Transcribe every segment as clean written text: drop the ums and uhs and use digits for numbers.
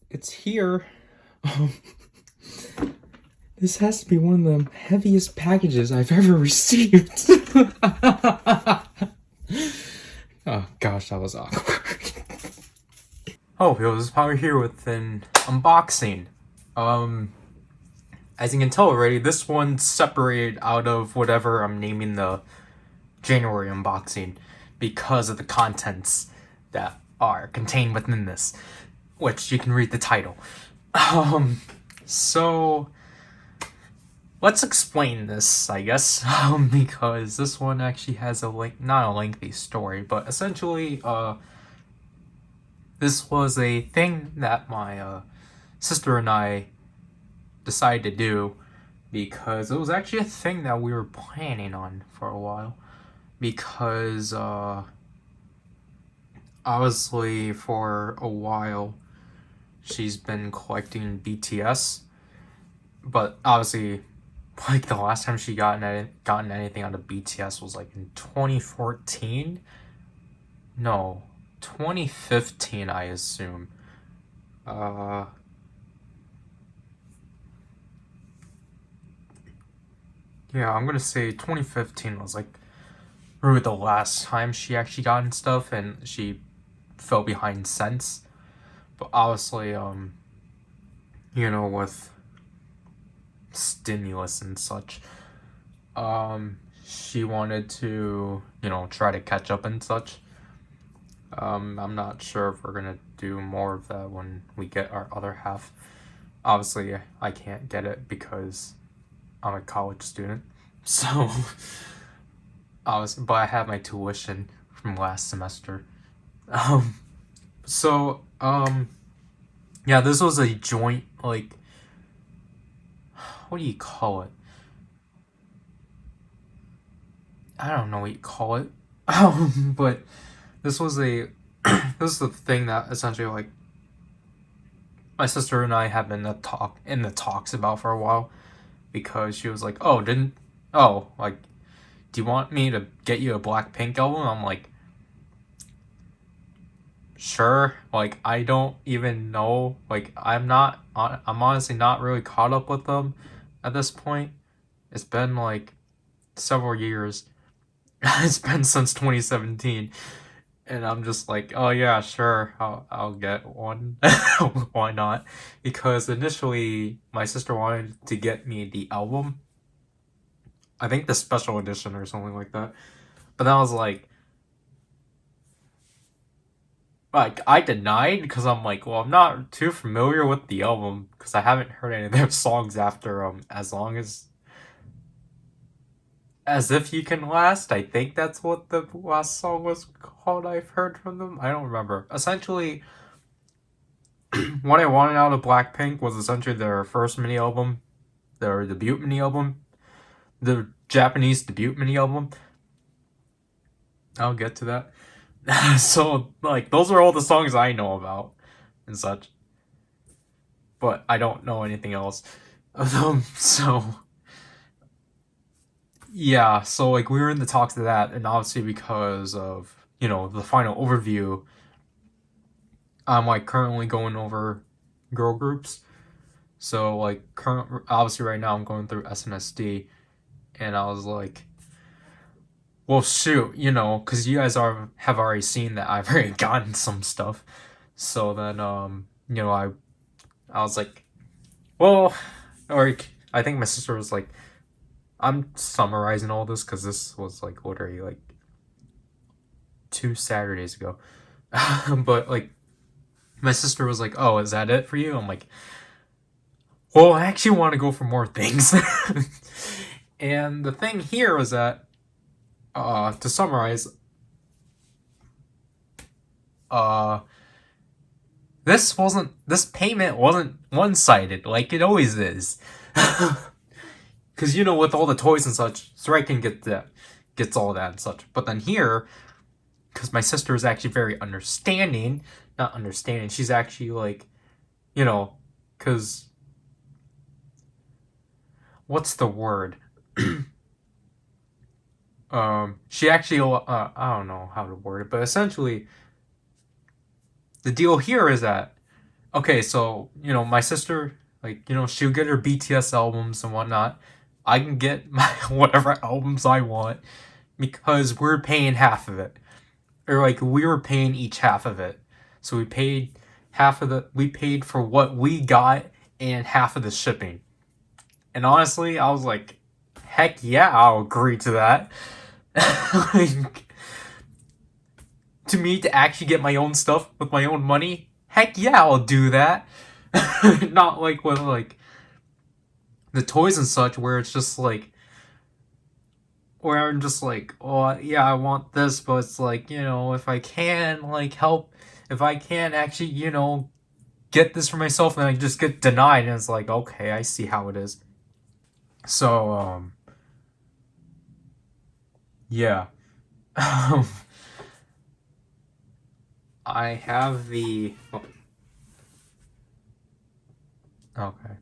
It's here. Um, this has to be one of the heaviest packages I've ever received. Oh gosh, that was awkward. Oh, yo, this is Power here with an unboxing. As you can tell already, this one's separated out of whatever I'm naming the January unboxing because of the contents that are contained within this, which you can read the title. So let's explain this, I guess, because this one actually has not a lengthy story, but essentially, this was a thing that my sister and I decided to do because it was actually a thing that we were planning on for a while. Because obviously for a while she's been collecting BTS, but obviously like the last time she gotten anything out of BTS was like in 2014. No, 2015, I assume. Yeah, I'm gonna say 2015 was like really the last time she actually gotten stuff, and she fell behind since. But obviously, with stimulus and such, she wanted to, try to catch up and such. I'm not sure if we're gonna do more of that when we get our other half. Obviously, I can't get it because I'm a college student, so but I have my tuition from last semester. So, yeah, this was a joint, like, what do you call it? I don't know what you call it. But this was this is the thing that essentially, like, my sister and I have been in the talks about for a while, because she was like, like, do you want me to get you a Blackpink album? I'm like, sure. Like, I don't even know. Like, I'm honestly not really caught up with them at this point. It's been like several years. It's been since 2017. And I'm just like, oh yeah, sure, I'll get one. Why not? Because initially my sister wanted to get me the album. I think the special edition or something like that. But then I was like I denied, because I'm like, well, I'm not too familiar with the album because I haven't heard any of their songs after As Long As If You Can Last. I think that's what the last song was called I've heard from them. I don't remember. Essentially, what I wanted out of Blackpink was essentially their first mini album, their debut mini album, the Japanese debut mini album. I'll get to that. So, like, those are all the songs I know about and such. But I don't know anything else of them, so... Yeah, so, like, we were in the talks of that, and obviously because of, the final overview, I'm, like, currently going over girl groups. So, like, obviously right now I'm going through SNSD, and I was like, well, shoot, because you guys have already seen that I've already gotten some stuff. So then, I was like, well, or I think my sister was like, I'm summarizing all this because this was like literally like 2 Saturdays ago. But like, my sister was like, oh, is that it for you? I'm like, well, I actually want to go for more things. And the thing here was that, to summarize, this payment wasn't one-sided like it always is. Because, with all the toys and such, Strike can gets all that and such. But then here, because my sister is actually very understanding, not understanding, she's actually like, because, what's the word? She actually, I don't know how to word it, but essentially, the deal here is that okay, so, my sister, like, she'll get her BTS albums and whatnot. I can get my whatever albums I want because we're paying half of it. Or, like, we were paying each half of it. So we paid for what we got and half of the shipping. And honestly, I was like, heck yeah, I'll agree to that. Like, to me, to actually get my own stuff with my own money, heck yeah, I'll do that. Not like with like the toys and such, where it's just like, where I'm just like, oh yeah, I want this, but it's like, if I can like help, if I can actually, get this for myself, and I just get denied, and it's like, okay, I see how it is. So, yeah. I have the. Oh, okay.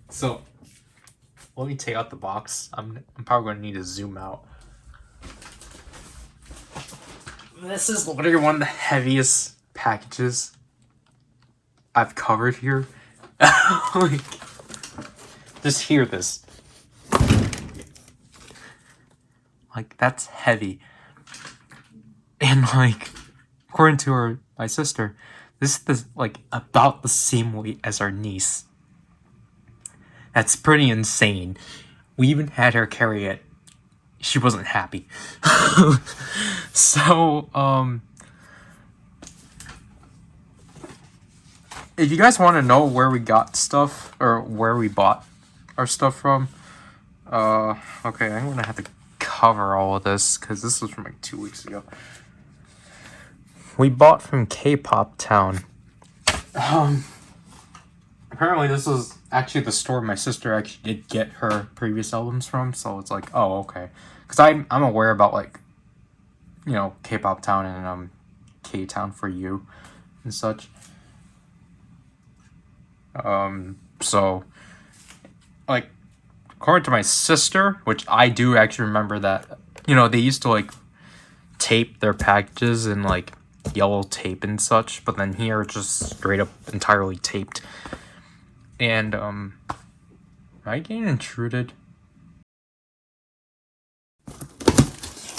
So let me take out the box. I'm probably gonna need to zoom out. This is literally one of the heaviest packages I've covered here. Like, just hear this. Like, that's heavy. And like, according to my sister, this is like about the same weight as our niece. That's pretty insane. We even had her carry it. She wasn't happy. So, if you guys want to know where we got stuff or where we bought our stuff from, okay, I'm gonna have to cover all of this because this was from like 2 weeks ago. We bought from K-pop Town. Apparently this was actually the store my sister actually did get her previous albums from, so it's like, oh, okay. Because I'm aware about, like, K-pop Town and K-Town for You and such. So, like, according to my sister, which I do actually remember that, they used to, like, tape their packages in, like, yellow tape and such, but then here it's just straight up entirely taped. And, am I getting intruded?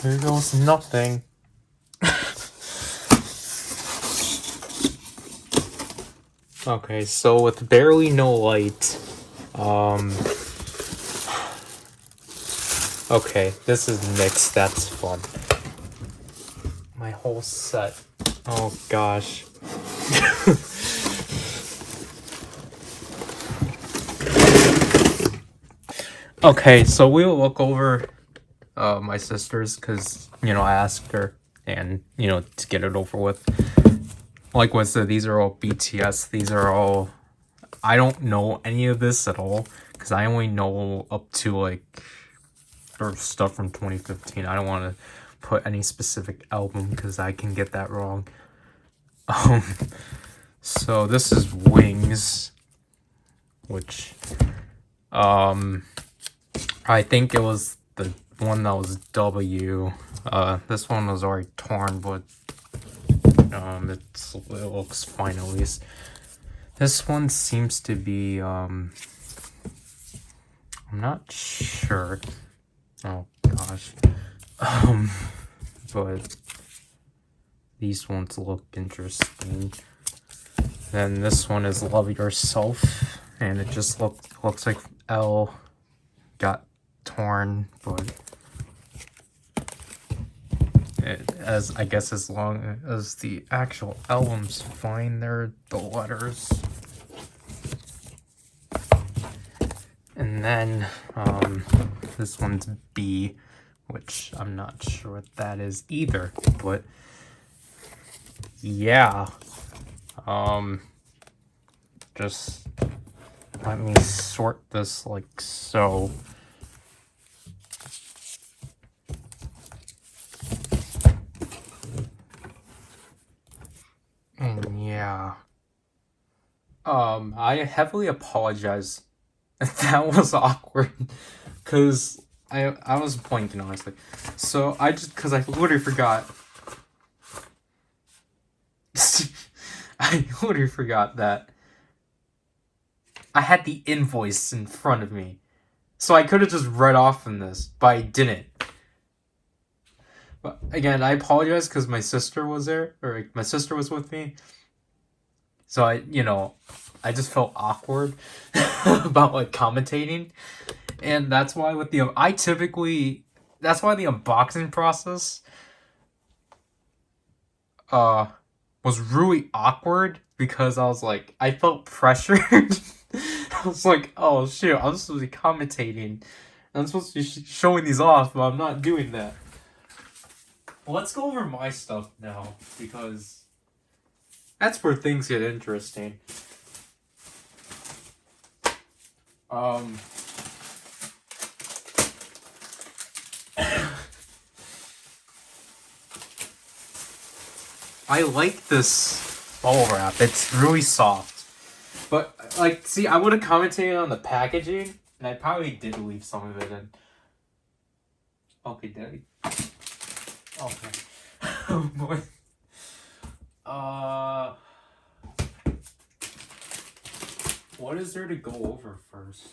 Here goes nothing. Okay, so with barely no light, okay, this is mixed, that's fun. My whole set. Oh gosh. Okay, so we'll look over my sister's because, I asked her and, to get it over with. Like I said, these are all BTS. These are all... I don't know any of this at all because I only know up to, like, or stuff from 2015. I don't want to put any specific album because I can get that wrong. So this is Wings, which, I think it was the one that was W. This one was already torn, but, it looks fine at least. This one seems to be, I'm not sure. Oh gosh. But these ones look interesting. Then this one is Love Yourself, and it just looks like L got torn, but as I guess as long as the actual album's fine, they're the letters. And then this one's B, which I'm not sure what that is either, but yeah. Just let me sort this like so. And yeah. I heavily apologize if that was awkward, because I was blanking, honestly. So because I literally forgot. I literally forgot that I had the invoice in front of me. So I could have just read off from this, but I didn't. But again, I apologize because my sister was there, or like, my sister was with me. So I just felt awkward about like commentating. And that's why with the that's why the unboxing process was really awkward, because I felt pressured. I was like, oh shit, I'm supposed to be commentating. I'm supposed to be showing these off, but I'm not doing that. Well, let's go over my stuff now, because that's where things get interesting. I like this bubble wrap. It's really soft. But, like, see, I would have commented on the packaging, and I probably did leave some of it in. Okay, did I? Okay. Oh, boy. What is there to go over first?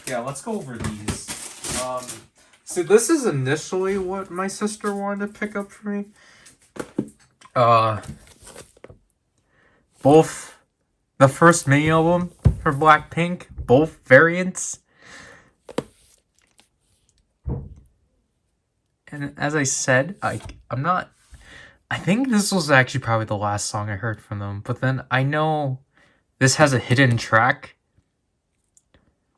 Yeah, let's go over these. So this is initially what my sister wanted to pick up for me. Both the first mini album for Blackpink, both variants. And as I said, I think this was actually probably the last song I heard from them. But then I know this has a hidden track,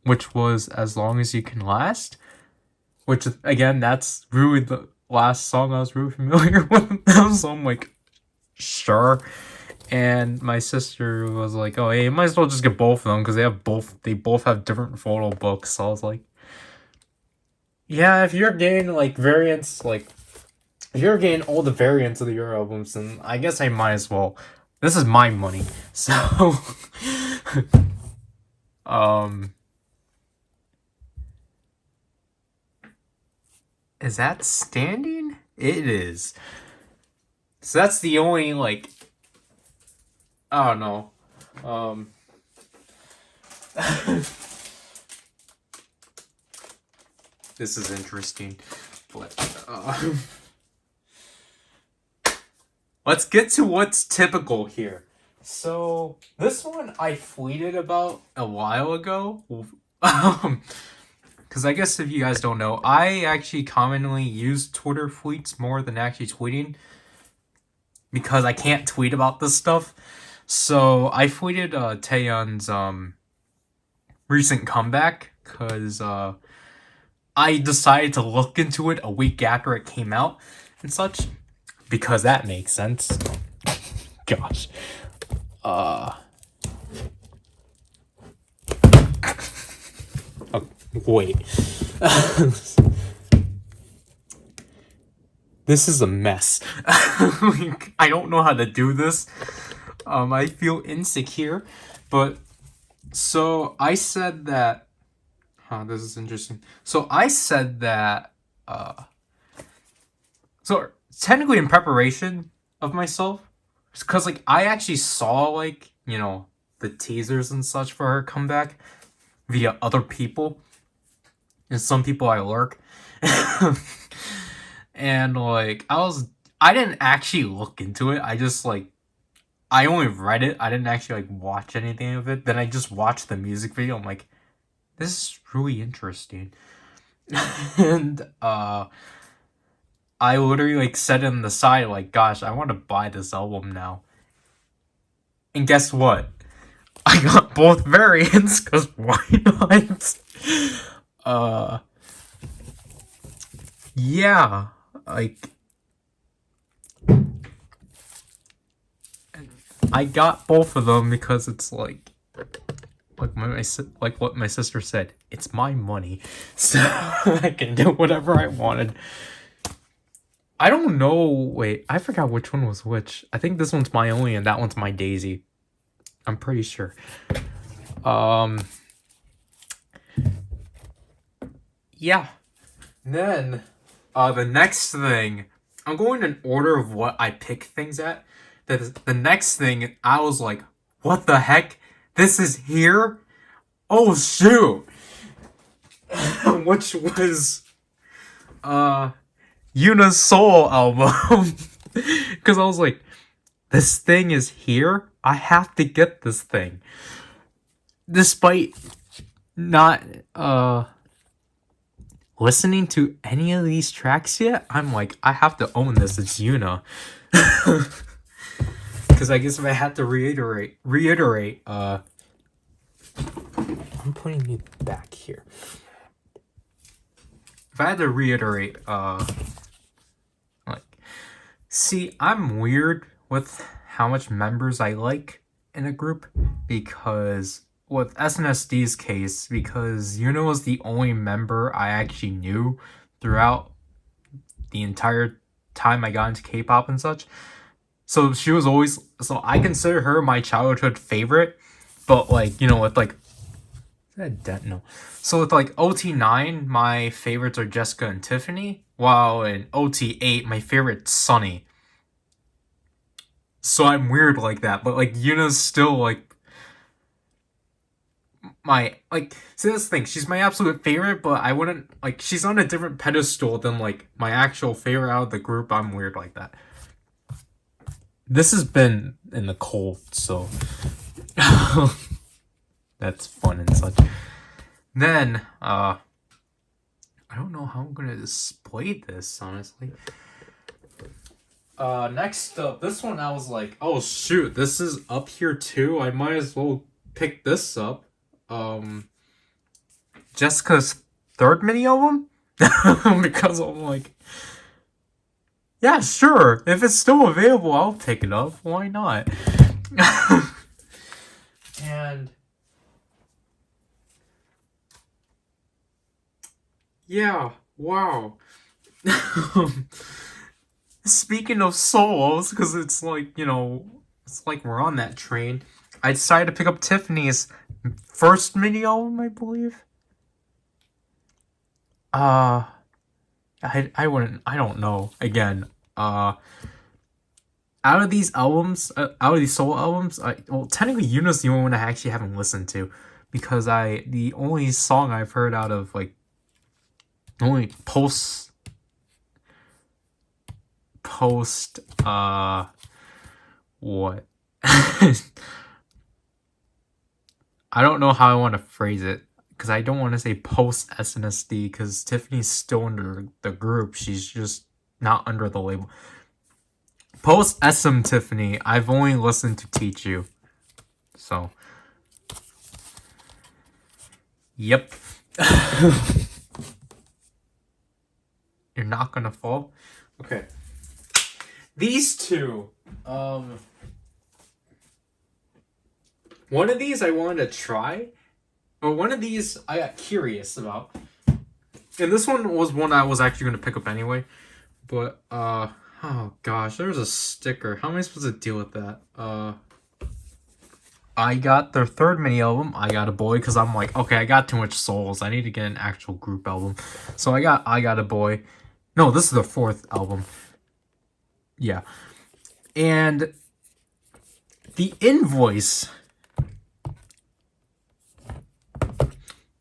which was As Long As You Can Last. Which, again, that's really the last song I was really familiar with them. So I'm like, sure. And my sister was like, oh, hey, you might as well just get both of them, because they both have different photo books. So I was like, yeah, if you're getting like variants, like if you're getting all the variants of the Euro albums, then I guess I might as well. This is my money. So is that standing? It is. So that's the only like, I don't know. This is interesting, but let's get to what's typical here. So this one I tweeted about a while ago. Because I guess if you guys don't know, I actually commonly use Twitter tweets more than actually tweeting, because I can't tweet about this stuff. So I tweeted Taeyeon's recent comeback, because I decided to look into it a week after it came out and such, because that makes sense. Gosh. Oh, wait. This is a mess. I don't know how to do this. I feel insecure, but so I said that. This is interesting. So I said that. So technically, in preparation of myself, because like I actually saw like the teasers and such for her comeback via other people, and some people I lurk. And like I didn't actually look into it. I just like I only read it. I didn't actually like watch anything of it. Then I just watched the music video. I'm like, this is really interesting. And I literally like said on the side, like, gosh, I want to buy this album now. And guess what? I got both variants, because why not? Yeah, like I got both of them because it's like what my sister said, it's my money, so I can do whatever I wanted. I don't know. Wait, I forgot which one was which. I think this one's My Only and that one's My Daisy. I'm pretty sure. Yeah. Then The next thing, I'm going in order of what I pick things at. The next thing, I was like, what the heck? This is here? Oh shoot! Which was Yuna's Soul album. Because I was like, this thing is here? I have to get this thing. Despite not listening to any of these tracks yet, I'm like, I have to own this. It's Yuna. Because I guess if I had to reiterate, I'm putting you back here. If I had to reiterate, like, see, I'm weird with how much members I like in a group, because with SNSD case, because Yuna was the only member I actually knew throughout the entire time I got into K-pop and such. So she was always, so I consider her my childhood favorite, but like, with like, no. So with like OT9, my favorites are Jessica and Tiffany, while in OT8, my favorite's Sunny. So I'm weird like that, but like Yuna's still like my, like, see, this thing, she's my absolute favorite, but I wouldn't, like, she's on a different pedestal than like my actual favorite out of the group. I'm weird like that. This has been in the cold, so that's fun and such. Then, I don't know how I'm gonna display this, honestly. Next up, this one I was like, oh shoot, this is up here too. I might as well pick this up. Jessica's third mini album? Because I'm like, yeah, sure. If it's still available, I'll pick it up. Why not? And yeah, wow. Speaking of solos, because it's like, it's like we're on that train. I decided to pick up Tiffany's first mini album, I believe. I don't know. Again, out of these albums, out of these solo albums, technically Yuna's the only one I actually haven't listened to, because the only song I've heard out of like only post what? I don't know how I want to phrase it, because I don't want to say post SNSD, because Tiffany's still under the group. She's just not under the label. Post SM Tiffany, I've only listened to Teach You. So, yep. You're not gonna fall? Okay. These two, one of these I wanted to try, but one of these I got curious about. And this one was one I was actually going to pick up anyway. But, oh gosh, there's a sticker. How am I supposed to deal with that? I got their third mini album, I Got a Boy, because I'm like, okay, I got too much souls. I need to get an actual group album. So I Got a Boy. No, this is the fourth album. Yeah. And the invoice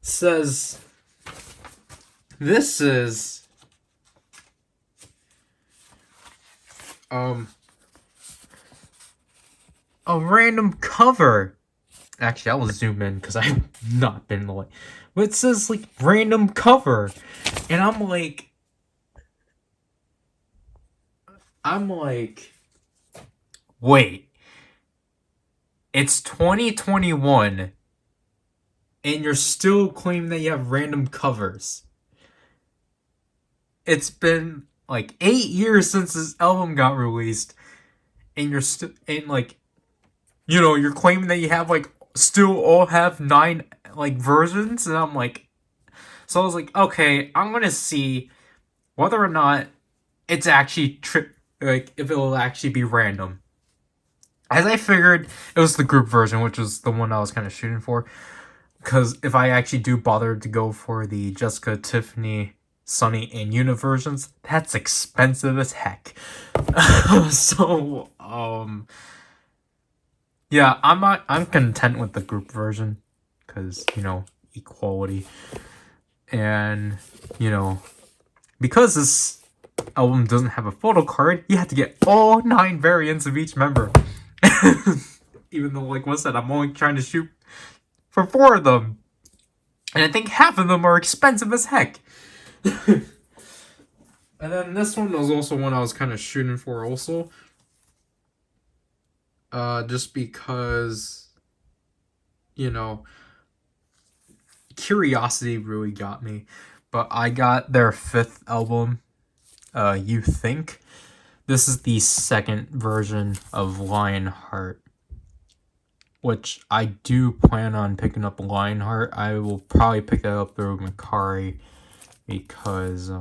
says this is a random cover. Actually, I will zoom in because I've not been like, but it says like random cover, and I'm like, wait, it's 2021, and you're still claiming that you have random covers. It's been like 8 years since this album got released, and you're still, and like, you're claiming that you have like still all have 9 like versions, and I'm like, so I was like, okay, I'm gonna see whether or not it's actually like if it will actually be random. As I figured, it was the group version, which was the one I was kind of shooting for. Because if I actually do bother to go for the Jessica Tiffany Sunny, and Unit versions, that's expensive as heck. So, yeah, I'm content with the group version, because, equality. And, because this album doesn't have a photo card, you have to get all 9 variants of each member. Even though, like I said, I'm only trying to shoot for 4 of them. And I think half of them are expensive as heck. And then this one was also one I was kind of shooting for also. Just because, curiosity really got me. But I got their 5th album, You Think. This is the 2nd version of Lionheart, which I do plan on picking up Lionheart. I will probably pick that up through Macari, because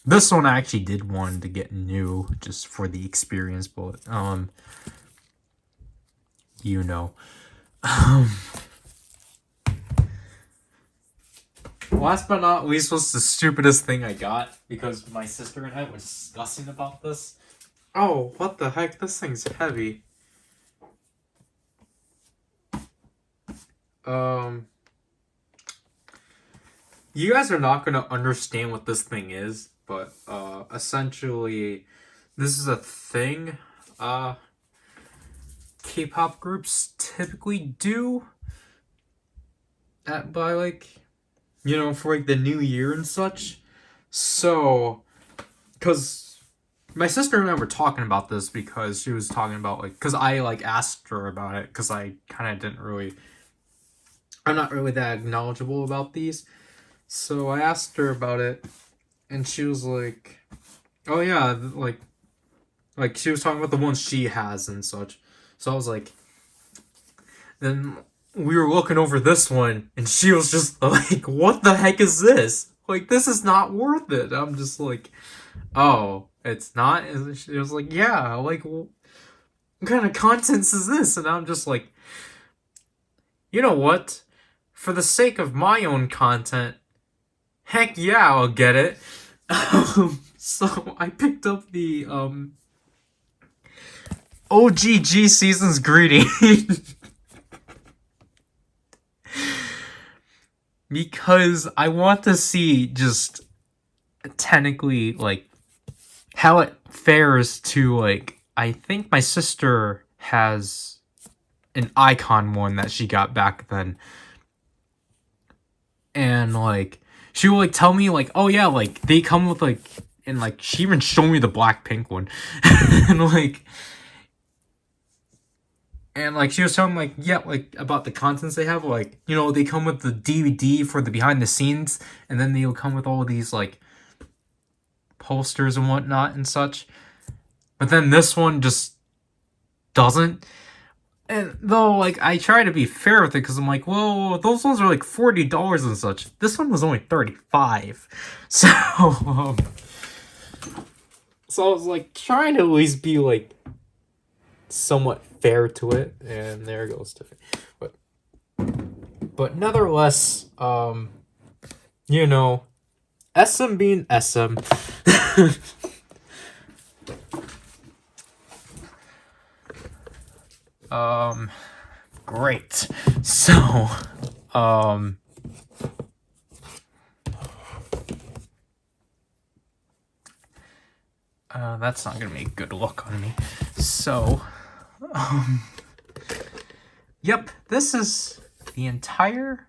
this one I actually did want to get new just for the experience, but last but not least was the stupidest thing I got, because my sister and I were discussing about this. Oh, what the heck? This thing's heavy. You guys are not gonna understand what this thing is, but essentially, this is a thing K-pop groups typically do by for like the new year and such. So, because my sister and I were talking about this, because she was talking about because I asked her about it, because I kind of didn't really, I'm not really that knowledgeable about these. So I asked her about it, and she was like, oh yeah, like she was talking about the ones she has and such. So I was like, then we were looking over this one, and she was just like, what the heck is this? Like, this is not worth it. I'm just like, oh, it's not? She was like, yeah, like, what kind of contents is this? And I'm just like, you know what? For the sake of my own content, heck yeah, I'll get it. So I picked up the OGG Season's Greeting. Because I want to see just technically how it fares to I think my sister has an icon one that she got back then. And she will tell me oh yeah, they come with and she even showed me the Blackpink one. And she was telling me yeah, about the contents they have, they come with the DVD for the behind the scenes, and then they'll come with all these posters and whatnot and such. But then this one just doesn't. And though I try to be fair with it, because I'm well, those ones are $40 and such. This one was only $35. So so I was trying to at least be somewhat fair to it, and there goes to it. But nevertheless, SM being SM. Great. So, that's not gonna make a good look on me. So, yep, this is the entire,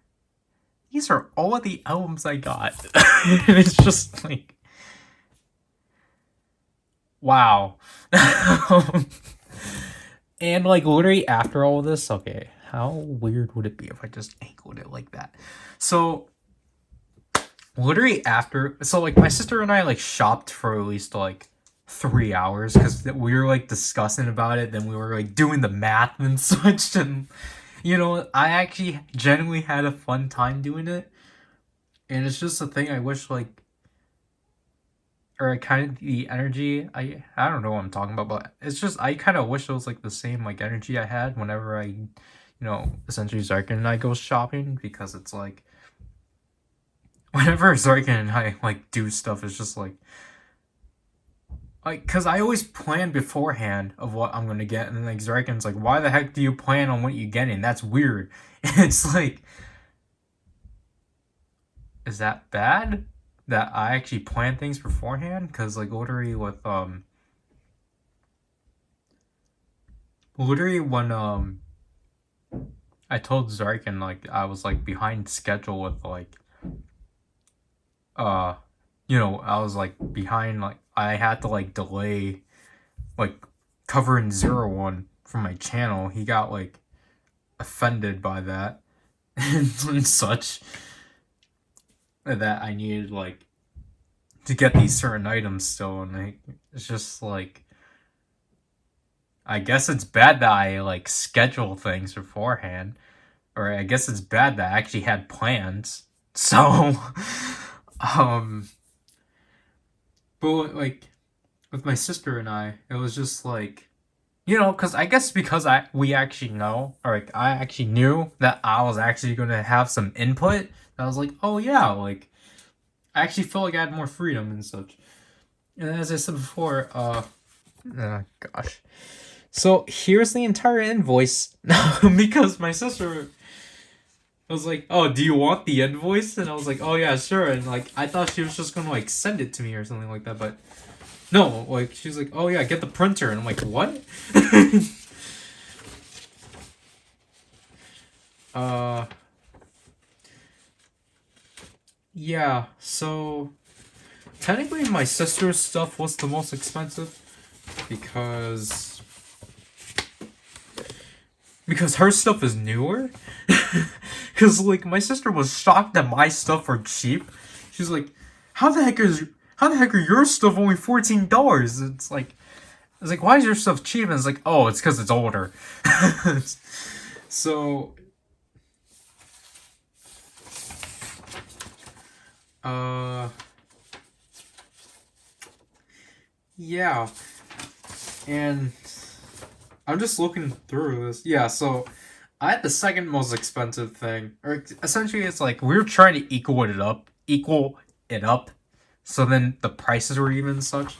these are all of the albums I got. It's just wow. And literally after all of this, okay, how weird would it be if I just angled it like that? So literally after, so my sister and I shopped for at least 3 hours, because we were discussing about it, then we were doing the math and such, and I actually genuinely had a fun time doing it. And it's just a thing I wish or kind of the energy, I don't know what I'm talking about, but it's just I kind of wish it was the same energy I had whenever I essentially Zarkin and I go shopping, because it's whenever Zarkin and I like do stuff, it's just cause I always plan beforehand of what I'm gonna get, and then like Zarkin's like, why the heck do you plan on what you're getting? That's weird. And it's like, is that bad? That I actually plan things beforehand? Cause like literally when I told Zarkin like I was like behind schedule with like uh I was like behind, like I had to like delay like covering 01 from my channel. He got like offended by that and such, that I needed like to get these certain items still, and it's just like, I guess it's bad that I like schedule things beforehand, or I guess it's bad that I actually had plans. So um but like with my sister and I, it was just like, because I guess because we actually know, or like I actually knew that I was actually gonna have some input. I was like, oh yeah, like I actually felt like I had more freedom and such. And as I said before, gosh. So here's the entire invoice because my sister was like, "Oh, do you want the invoice?" And I was like, "Oh yeah, sure." And like I thought she was just gonna like send it to me or something like that, but no, like she's like, "Oh yeah, get the printer." And I'm like, "What?" uh yeah, so technically my sister's stuff was the most expensive because her stuff is newer. Because like my sister was shocked that my stuff are cheap. She's like, how the heck are your stuff only $14?" It's like, why is your stuff cheap? And it's like, oh, it's because it's older. So uh yeah, and I'm just looking through this. Yeah, so I had the second most expensive thing, or essentially, it's like we were trying to equal it up, so then the prices were even and such.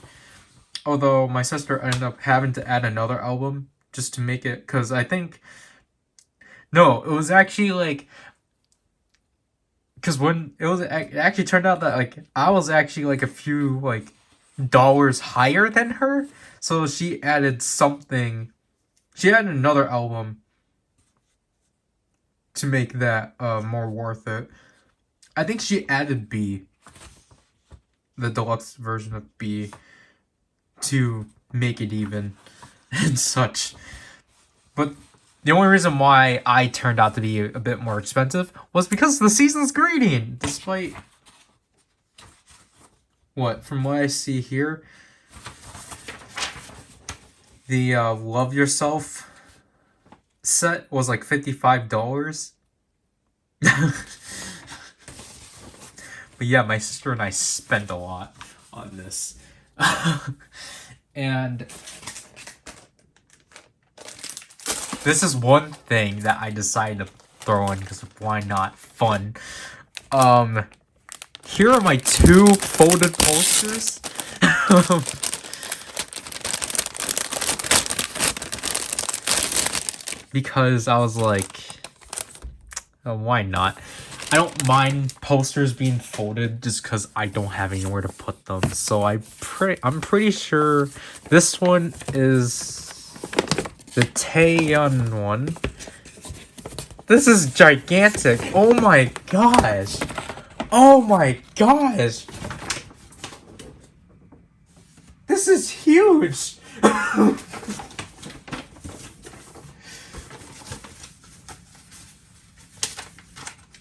Although my sister ended up having to add another album just to make it, because I think no, it was actually like, because when it actually turned out that like I was actually like a few like dollars higher than her, so she added something. She added another album to make that more worth it. I think she added B, the deluxe version of B, to make it even and such. But the only reason why I turned out to be a bit more expensive was because the season's greeting. Despite from what I see here, the Love Yourself set was like $55. But yeah, my sister and I spent a lot on this. And this is one thing that I decided to throw in because why not? Fun. Here are my two folded posters. Because I was like, oh, why not? I don't mind posters being folded just because I don't have anywhere to put them. So I'm pretty sure this one is the Taeyun one. This is gigantic. Oh my gosh. Oh my gosh. This is huge.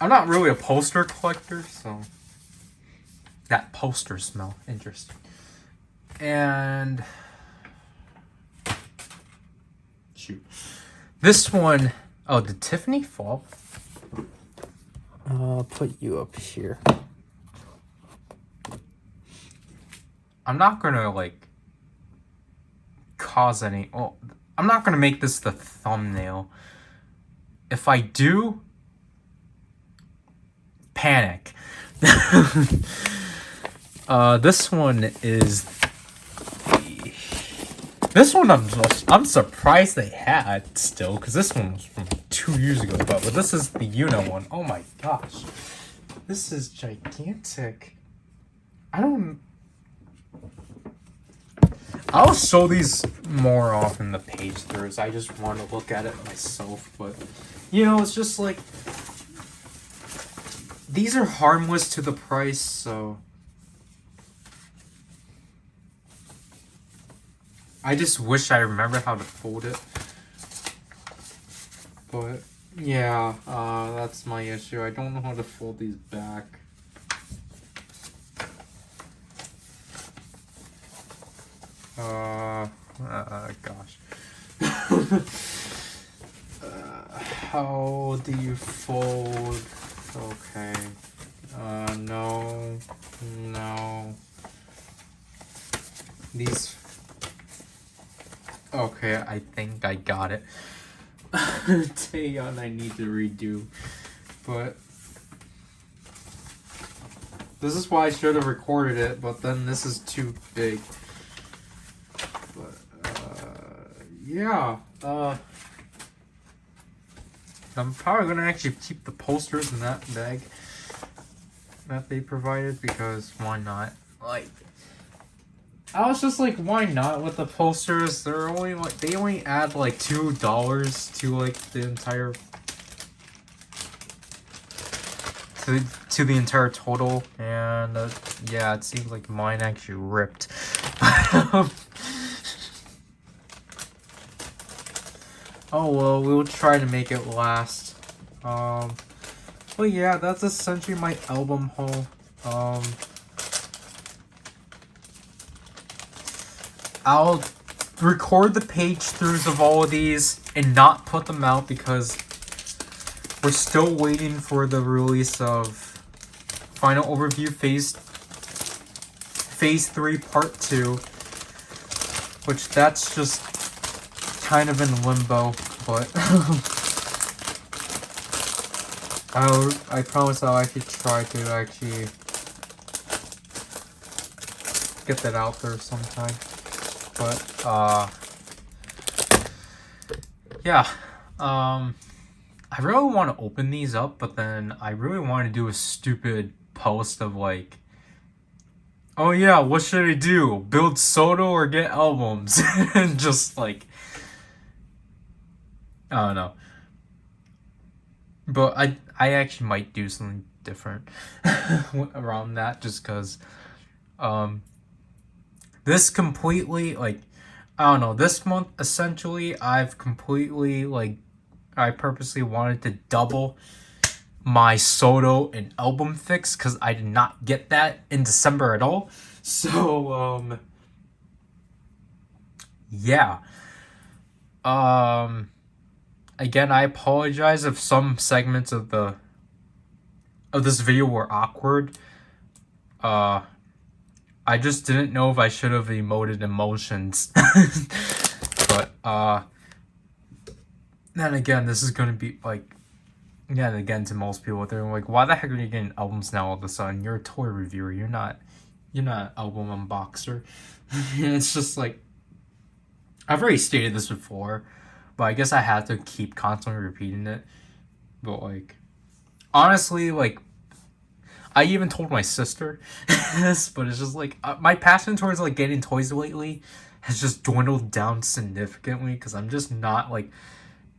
I'm not really a poster collector, so that poster smell interesting. And shoot, this one, oh, did Tiffany fall? I'll put you up here. I'm not gonna like cause any. Oh, I'm not gonna make this the thumbnail. If I do, panic. This one is this one I'm surprised they had still, because this one was from 2 years ago. But this is the one. Oh my gosh, this is gigantic. I'll show these more often, the page throughs. I just want to look at it myself, but it's just like these are harmless to the price, so I just wish I remember how to fold it. But yeah, that's my issue. I don't know how to fold these back. Gosh. How do you fold? Okay. No. These. Okay, I think I got it. Taeyeon, I need to redo. But this is why I should have recorded it, but then this is too big. But, yeah. I'm probably gonna actually keep the posters in that bag that they provided, because why not? Like, I was just like, why not with the posters? They only add like $2 to like the entire to the entire total, and yeah, it seems like mine actually ripped. Oh well, we'll try to make it last. But yeah, that's essentially my album haul. I'll record the page throughs of all of these and not put them out, because we're still waiting for the release of Final Overview Phase 3 Part 2, which that's just kind of in limbo, but I promise I'll actually try to actually get that out there sometime. But yeah, I really want to open these up, but then I really want to do a stupid post of like, oh yeah, what should I do? Build Soto or get albums? And just like, I don't know. But I actually might do something different around that, just because this completely, like, I don't know, this month essentially I've completely, like, I purposely wanted to double my Soto and album fix, because I did not get that in December at all. So yeah. Again, I apologize if some segments of this video were awkward. I just didn't know if I should have emoted emotions. But then again, this is gonna be like, yeah, again, to most people, they're like, why the heck are you getting albums now all of a sudden? You're a toy reviewer, you're not an album unboxer. It's just like, I've already stated this before, but I guess I have to keep constantly repeating it. But like, honestly, like, I even told my sister this, but it's just like, my passion towards like getting toys lately has just dwindled down significantly, because I'm just not like,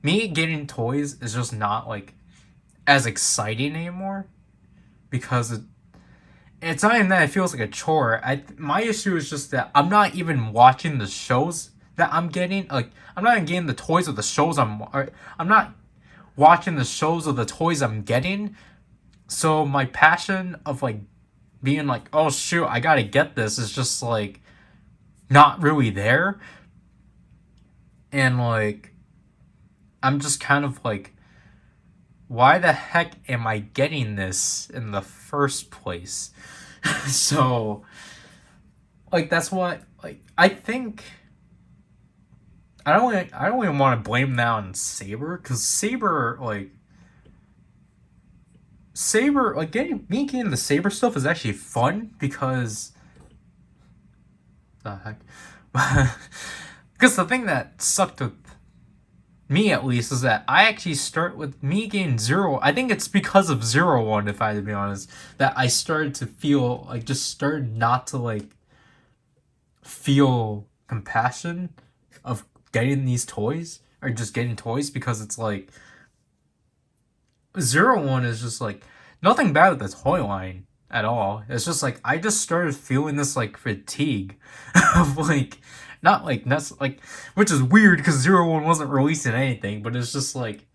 me getting toys is just not like as exciting anymore, because it's not even that it feels like a chore. My issue is just that I'm not even watching the shows that I'm getting. Like, I'm not even getting the toys of the shows I'm not watching the shows of the toys I'm getting. So my passion of like being like, oh shoot, I gotta get this, is just like not really there. And like, I'm just kind of like, why the heck am I getting this in the first place? So like, that's what, like, I think I don't even want to blame that on Saber, because Saber, like, Saber, like getting the Saber stuff is actually fun because the heck. Because the thing that sucked with me at least is that I actually start with me getting zero. I think it's because of 0-1, if I had to be honest, that I started to feel like just started not to like feel compassion of getting these toys or just getting toys because it's like 0-1 is just like nothing bad with the toy line at all. It's just like I just started feeling this like fatigue of like not like that's like which is weird because 0-1 wasn't releasing anything, but it's just like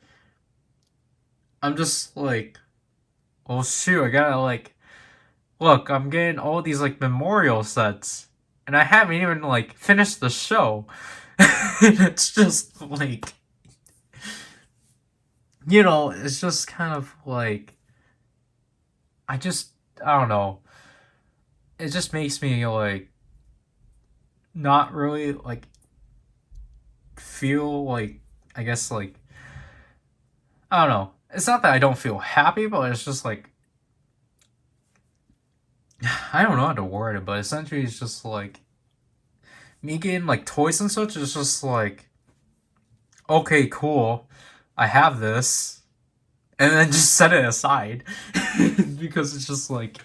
I'm just like oh shoot, I gotta like look, I'm getting all these like memorial sets and I haven't even like finished the show. And it's just like it's just kind of like I just I don't know. It just makes me like not really like feel like I guess like I don't know. It's not that I don't feel happy, but it's just like I don't know how to word it, but essentially it's just like me getting like toys and such is just like okay, cool. I have this and then just set it aside because it's just like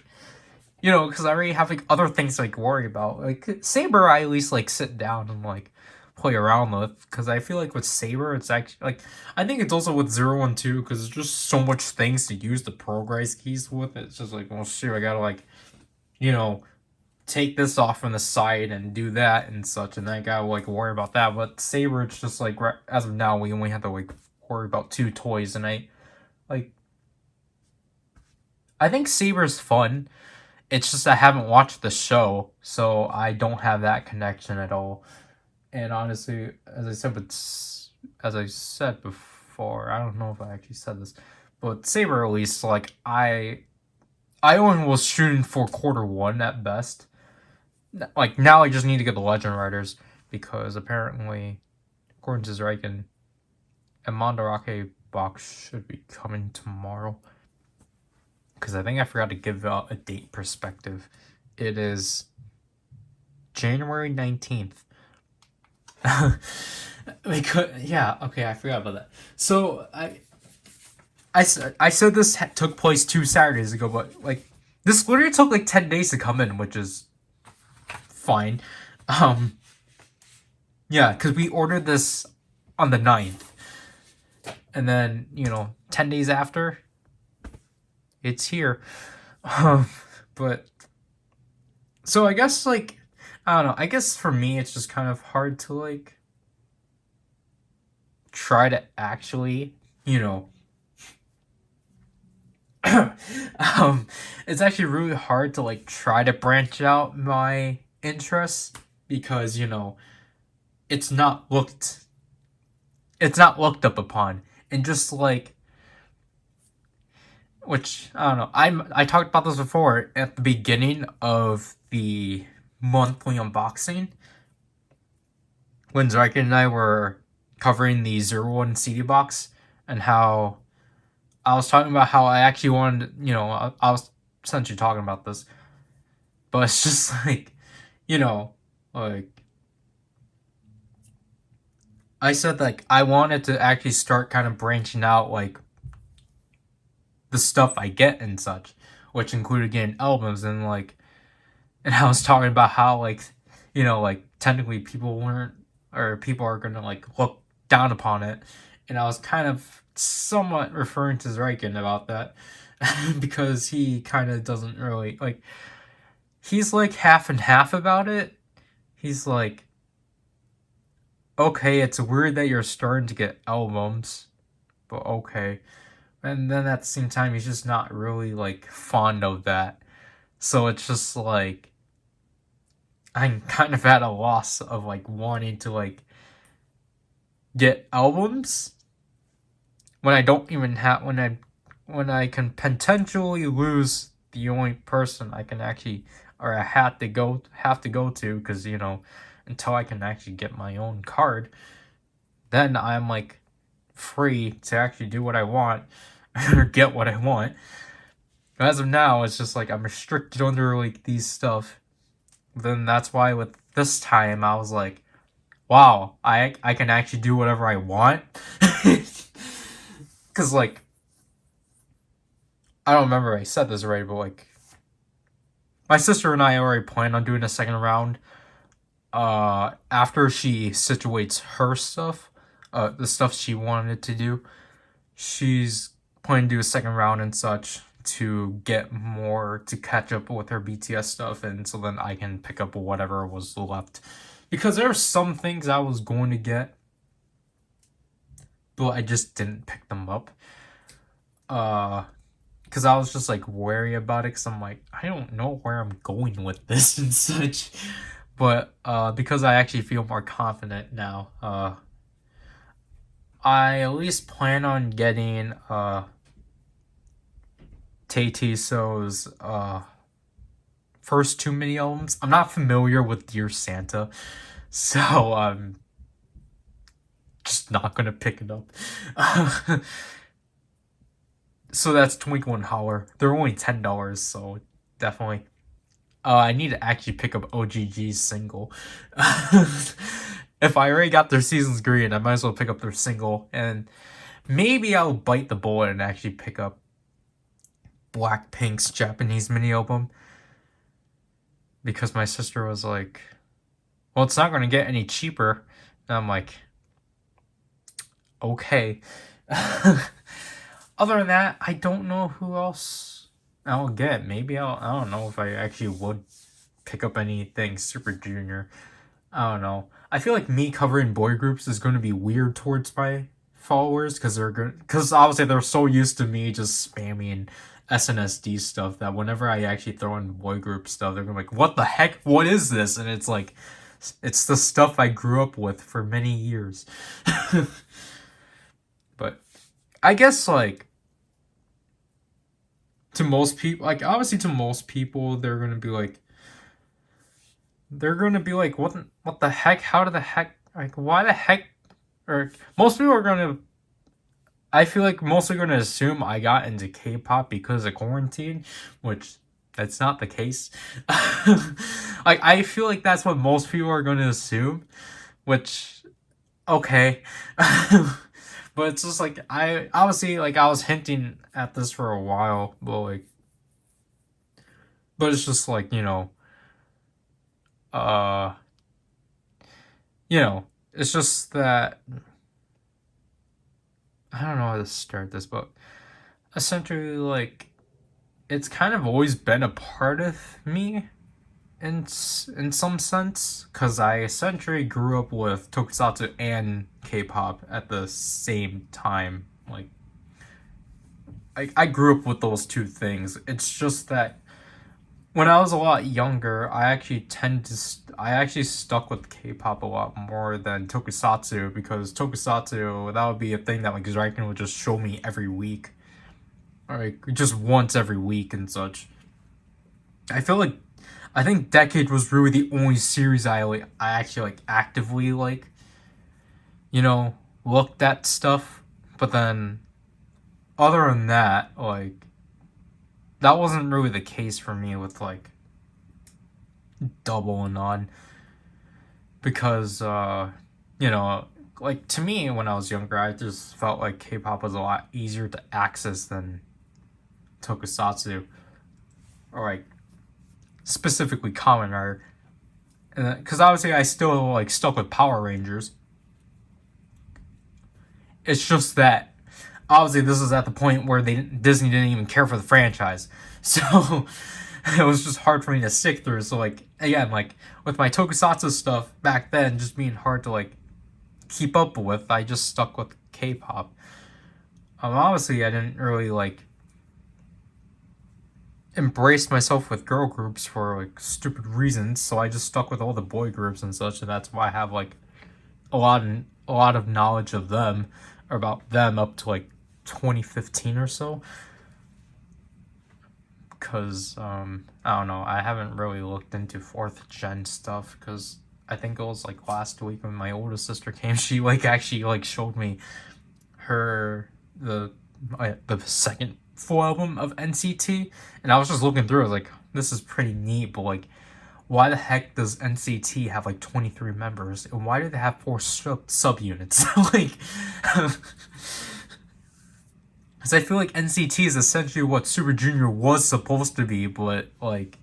because I already have like other things to like worry about. Like Saber, I at least like sit down and like play around with because I feel like with Saber, it's actually like I think it's also with 0-1 too because there's just so much things to use the progress keys with. It's just like well, shit, I gotta like you know take this off from the side and do that and such, and I gotta like worry about that. But Saber, it's just like as of now, we only have to like worry about 2 toys, and like I think Saber's fun. It's just I haven't watched the show, so I don't have that connection at all. And honestly, as I said before, I don't know if I actually said this, but Saber release, like I only was shooting for quarter 1 at best. Like now, I just need to get the Legend Riders because apparently, according to Zriken, a Mandarake box should be coming tomorrow. Because I think I forgot to give out a date perspective. It is January 19th. Because yeah, okay, I forgot about that. So I said this took place 2 Saturdays ago, but like this literally took like 10 days to come in, which is fine. Um, yeah, because we ordered this on the 9th, and then 10 days after, it's here. Um, but so I guess like I don't know. I guess for me, it's just kind of hard to like try to actually, it's actually really hard to like try to branch out my interests because it's not looked it's not looked up upon and just like which I don't know. I talked about this before at the beginning of the monthly unboxing when Zarkin and I were covering the 0-1 CD box and how I was talking about how I actually wanted, I was essentially talking about this, but it's just like, you know, like I said, like I wanted to actually start kind of branching out, like the stuff I get and such, which included getting albums and I was talking about how like, like technically people weren't or people are gonna like look down upon it, and I was kind of somewhat referring to Zriken about that because he kind of doesn't really like he's like half and half about it. He's like, okay, it's weird that you're starting to get albums, but okay. And then at the same time, he's just not really like fond of that. So it's just like I'm kind of at a loss of like wanting to like get albums when I don't even have when I can potentially lose the only person I can actually or I have to go to because until I can actually get my own card, then I'm like free to actually do what I want or get what I want. As of now, it's just like I'm restricted under like these stuff. Then that's why with this time I was like, wow, I can actually do whatever I want. Cause like I don't remember if I said this right, but like my sister and I already planned on doing a second round. After she situates her stuff, the stuff she wanted to do, she's planning to do a second round and such to get more to catch up with her BTS stuff, and so then I can pick up whatever was left. Because there are some things I was going to get, but I just didn't pick them up. Because I was just like wary about it, because I'm like, I don't know where I'm going with this and such. But because I actually feel more confident now, I at least plan on getting Tay So's first two mini albums. I'm not familiar with Dear Santa, so I'm just not gonna pick it up. So that's Twinkle and Holler. They're only $10, so definitely. I need to actually pick up OGG's single. If I already got their Seasons Green, I might as well pick up their single, and maybe I'll bite the bullet and actually pick up Blackpink's Japanese mini album. Because my sister was like, well, it's not going to get any cheaper. And I'm like, okay. Other than that, I don't know who else I'll get. Maybe I don't know if I actually would pick up anything Super Junior. I don't know. I feel like me covering boy groups is going to be weird towards my followers because obviously they're so used to me just spamming SNSD stuff that whenever I actually throw in boy group stuff, they're gonna be like, "What the heck? What is this?" And it's like, it's the stuff I grew up with for many years. But I guess like to most people, like obviously to most people, they're gonna be like, what the heck? How did the heck? Like, why the heck? Or most people are gonna. I feel like mostly gonna assume I got into K-pop because of quarantine, which that's not the case. Like I feel like that's what most people are gonna assume, which okay. But it's just like I obviously like I was hinting at this for a while, but it's just like, uh it's just that I don't know how to start this, but essentially like it's kind of always been a part of me in some sense, because I essentially grew up with tokusatsu and K-pop at the same time. Like I grew up with those two things. It's just that when I was a lot younger, I actually stuck with K-pop a lot more than tokusatsu, because tokusatsu, that would be a thing that like Zriken would just show me every week, or like just once every week and such. I think Decade was really the only series I actually like actively like, looked at stuff. But then other than that, like that wasn't really the case for me with like Double and On, because like to me when I was younger, I just felt like K-pop was a lot easier to access than tokusatsu, or like specifically Kamen Rider. Because obviously I still like stuck with Power Rangers. It's just that obviously this is at the point where Disney didn't even care for the franchise, so it was just hard for me to stick through. So like again, like with my tokusatsu stuff back then just being hard to like keep up with, I just stuck with K-pop. Obviously I didn't really like embrace myself with girl groups for like stupid reasons, so I just stuck with all the boy groups and such, and that's why I have like a lot of knowledge of them, or about them, up to like 2015 or so. Because I don't know, I haven't really looked into fourth gen stuff, because I think it was like last week when my oldest sister came, she like actually like showed me her the second full album of NCT, and I was just looking through. I was like, this is pretty neat, but like, why the heck does NCT have like 23 members, and why do they have 4 subunits? Like, because I feel like NCT is essentially what Super Junior was supposed to be, but like,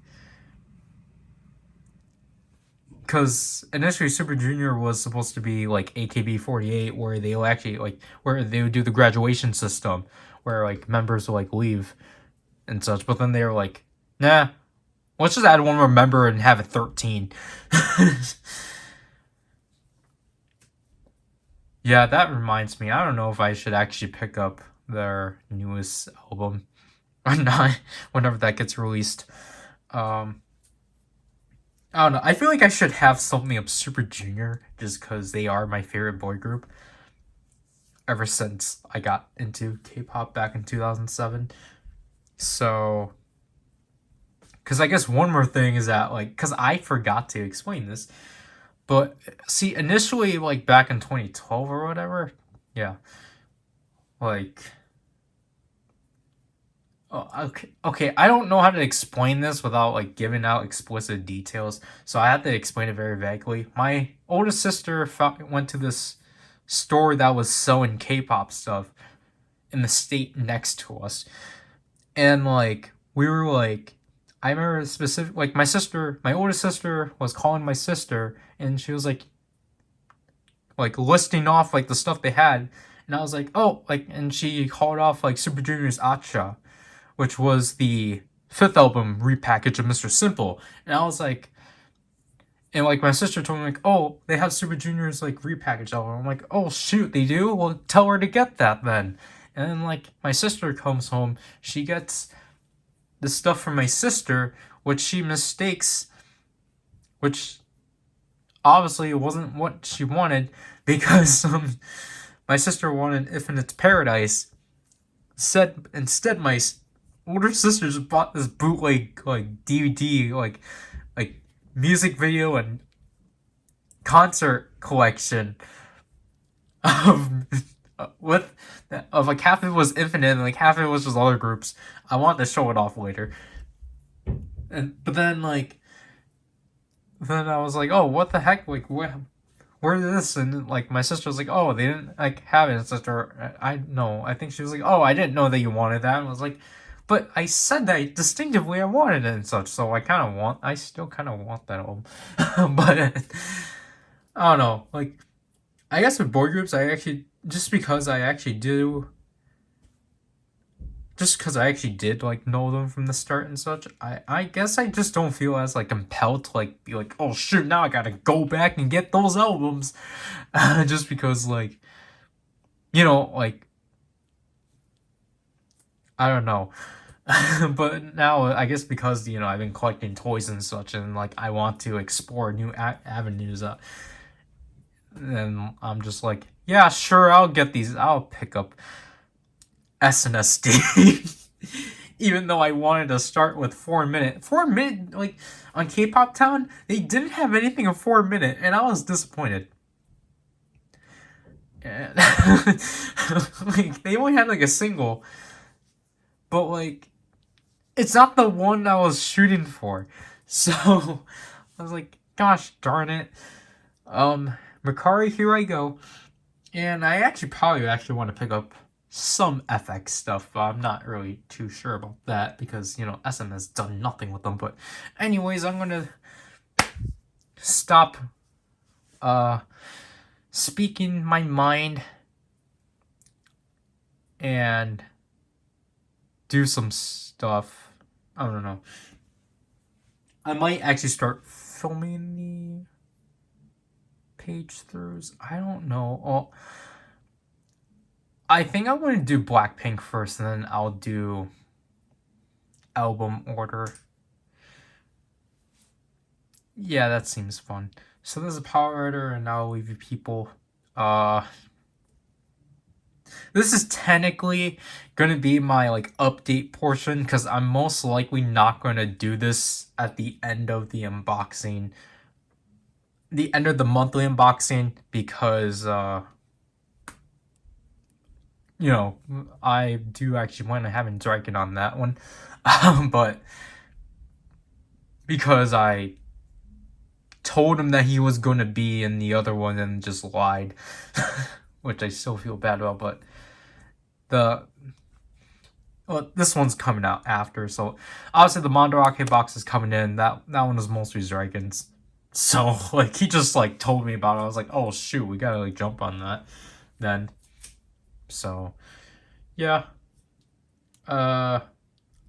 because initially Super Junior was supposed to be like AKB48, where they actually like where they would do the graduation system, where like members would like leave and such. But then they were like, nah, let's just add one more member and have it 13. Yeah, that reminds me. I don't know if I should actually pick up their newest album or not whenever that gets released. Um, I don't know. I feel like I should have something of Super Junior just because they are my favorite boy group ever since I got into K-pop back in 2007. So, because I guess one more thing is that, like, because I forgot to explain this, but see, initially, like, back in 2012 or whatever, yeah, like, oh, okay, I don't know how to explain this without, like, giving out explicit details, so I have to explain it very vaguely. My oldest sister went to this store that was selling K-pop stuff in the state next to us, and like we were like, I remember specific, like my oldest sister was calling my sister, and she was like listing off like the stuff they had, and I was like, oh, like, and she called off like Super Junior's Acha, which was the fifth album repackage of Mr. Simple, and I was like, and like my sister told me like, oh, they have Super Junior's like repackaged album. I'm like, oh shoot, they do? Well, tell her to get that then. And then like my sister comes home, she gets the stuff from my sister, which she mistakes, which obviously wasn't what she wanted, because my sister wanted Infinite's Paradise. Instead, my older sister just bought this bootleg like DVD like music video and concert collection of with of like half of it was Infinite and like half of it was just other groups. I want to show it off later. And but then I was like, oh, what the heck? Like, where is this? And like my sister was like, oh, they didn't like have it. Sister, I know. I think she was like, oh, I didn't know that you wanted that. And I was like, but I said that distinctively I wanted it and such. So I still kind of want that album. But I don't know. Like, I guess with boy groups, just because I actually did like know them from the start and such, I guess I just don't feel as like compelled to like be like, oh shoot, now I gotta go back and get those albums, just because like, like, I don't know. But now I guess because I've been collecting toys and such, and like I want to explore new avenues, and I'm just like, yeah, sure, I'll get these. I'll pick up SNSD. Even though I wanted to start with 4 minute. 4 minute, like, on K-Pop Town, they didn't have anything in 4 minute, and I was disappointed. And like, they only had like a single, but like, it's not the one I was shooting for. So I was like, gosh darn it. Makari, here I go. And I probably want to pick up some FX stuff, but I'm not really too sure about that because, SM has done nothing with them. But anyways, I'm going to stop speaking my mind and do some stuff. I don't know. I might actually start filming the page throughs. I don't know. Oh, I think I'm going to do Blackpink first, and then I'll do album order. Yeah, that seems fun. So there's a PowerRider, and I'll leave you people. This is technically going to be my like update portion because I'm most likely not going to do this at the end of the unboxing. The end of the monthly unboxing because you know, I do actually plan on having Draken on that one. But because I told him that he was going to be in the other one and just lied, which I still feel bad about, but the well, this one's coming out after, so obviously the Mandarake box is coming in. That one is mostly Dragons. So like he just like told me about it. I was like, oh shoot, we gotta like jump on that then. So yeah. Uh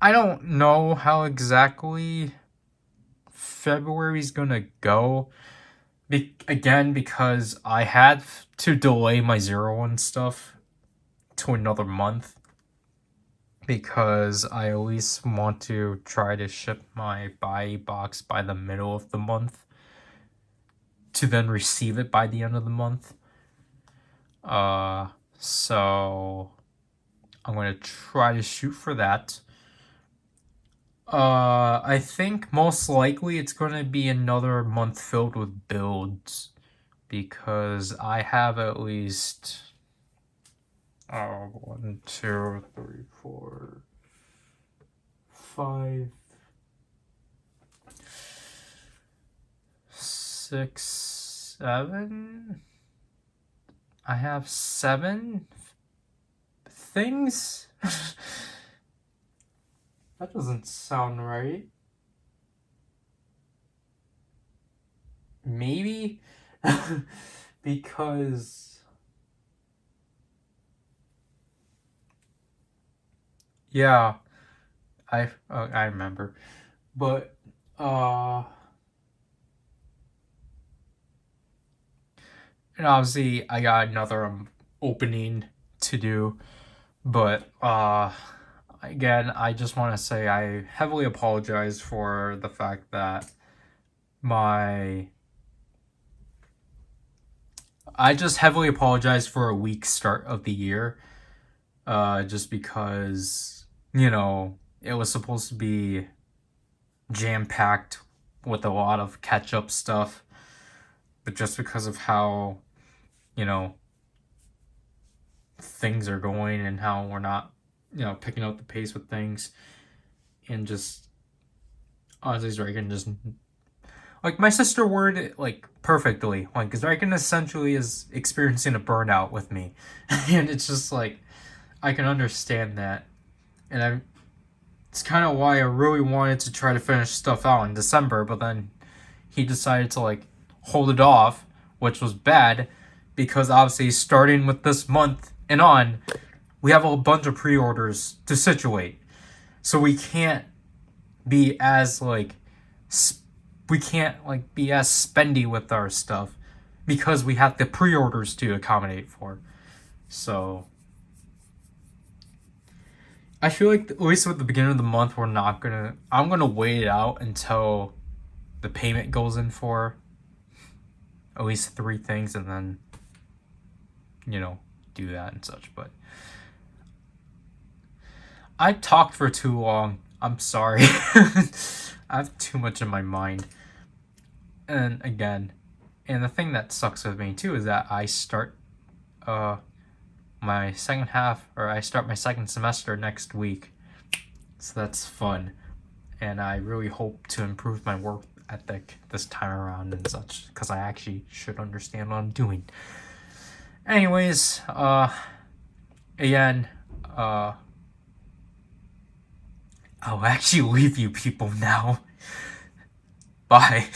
I don't know how exactly February's gonna go. Again, because I had to delay my 01 stuff to another month because I at least want to try to ship my buy box by the middle of the month to then receive it by the end of the month. So I'm gonna try to shoot for that. I think most likely it's gonna be another month filled with builds because I have at least 1, 2, 3, 4, 5, 6, 7. I have 7 things. That doesn't sound right. Maybe because yeah, I remember, but and obviously I got another opening to do, but again, I just want to say I heavily apologize for the fact that my I just heavily apologize for a weak start of the year. Just because, it was supposed to be jam packed with a lot of catch up stuff, but just because of how, you know, things are going and how we're not, picking up the pace with things, and just honestly, Draken just like my sister worded it like perfectly. Like, because Draken essentially is experiencing a burnout with me, and it's just like I can understand that, and it's kind of why I really wanted to try to finish stuff out in December, but then he decided to like hold it off, which was bad because obviously starting with this month and on, we have a bunch of pre-orders to situate. So we can't be as like we can't like be as spendy with our stuff because we have the pre-orders to accommodate for. So I feel like at least at the beginning of the month I'm gonna wait it out until the payment goes in for at least 3 things and then do that and such. But I talked for too long. I'm sorry. I have too much in my mind. And again, and the thing that sucks with me too is that I start my second half, or I start my second semester next week. So that's fun. And I really hope to improve my work ethic this time around and such, because I actually should understand what I'm doing. Anyways, again, I'll actually leave you people now. Bye.